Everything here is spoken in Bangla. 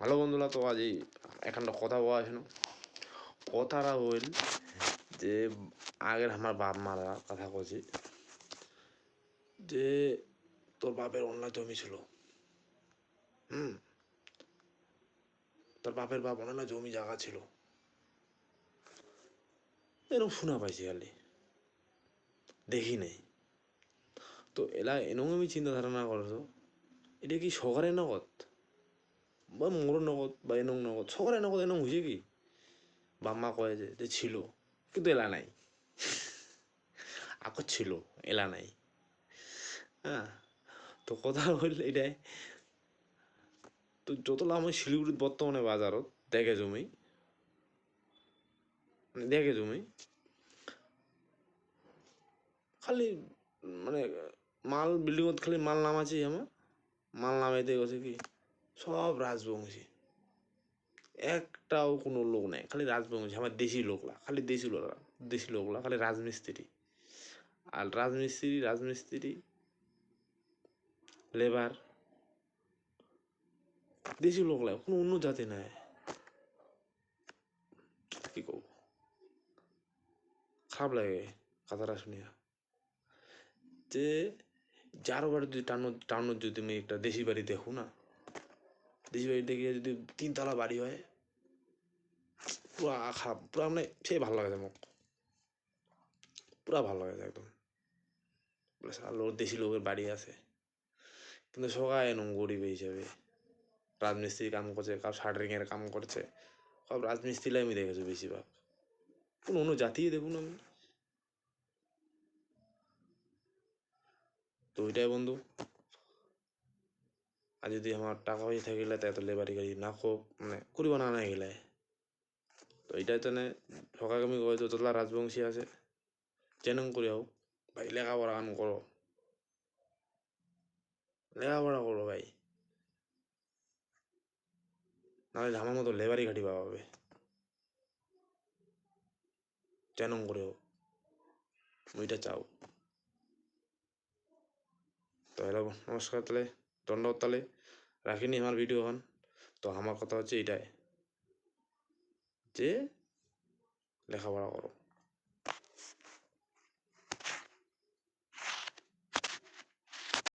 ভালো বন্ধুরা, তো আজ এই এখানটা কথা বলা ছিল। কথাটা হইল যে আগের আমার বাপ মারা কথা কছি যে তোর বাপের অন্য জমি ছিল। তোর বাপের বাপ অন্য জমি জায়গা ছিল, এরকম শোনা পাইছি, খালি দেখি নাই। তো এলা এরকম আমি চিন্তা ধারণা করছো, এটা কি সরকারের নগদ বা মোর নগদ বা এনং নগদ? সরকারের নগদ এনং হয়েছে কি? বাম্মা কয়ে যে ছিল, কিন্তু এলা নাই। আকর ছিল, এলা নাই। হ্যাঁ, তো কথা হইল এটাই। তো যতলা আমি শিলিগুড়িত বর্তমানে বাজারত দেখে জমি, দেখে জমি খালি মানে মাল বিল্ডিংত খালি মাল নামাছি, আমার মাল নামাইতে গেছে কি সব রাজবংশী, একটাও কোনো লোক নাই, খালি রাজবংশী। আমার দেশি লোকলা, খালি দেশি লোকলা খালি রাজমিস্ত্রি আর রাজমিস্ত্রি লেবার, দেশি লোকলা, কোনো অন্য জাতি নাই। কি করবো, খারাপ লাগে কথাটা শুনিয়া। যে যারো বাড়ি যদি টাউনত যদি আমি একটা দেশি বাড়ি দেখো না, দেশি বাড়ি দেখে যদি 3 তলা বাড়ি হয়, পুরা খারাপ, পুরা মানে সে ভালো লাগে মোক, পুরা ভালো লাগে একদম। বলে লোক দেশি লোকের বাড়ি আছে, কিন্তু সবাই এরকম গরিব হিসাবে রাজমিস্ত্রি কাম করছে, কাউ শাটারিংয়ের কাম করছে, সব রাজমিস্ত্রিলাই আমি দেখেছি বেশিরভাগ। কোনো অন্য জাতিই দেখুন আমি। তো ওইটাই বন্ধু, আর যদি আমার টাকা পয়সা থাকিলে তাই তো লেবারি গাড়ি না খুব মানে করিব না নাই গেলে। তো এইটাই তো সকালে আমি কই যতলা রাজবংশী আছে যেন করে হোক ভাই, লেখাপড়া কাম করো, লেখাপড়া করো ভাই, নাহলে আমার মতো লেবারি ঘাটি পাবে যেন করে হোক, ওইটা চাও। তো হ্যালো, নমস্কার, তাহলে দণ্ডবত, তাহলে রাখিনি আমার ভিডিও হন। তো আমার কথা হচ্ছে এইটাই যে লেখাপড়া করো।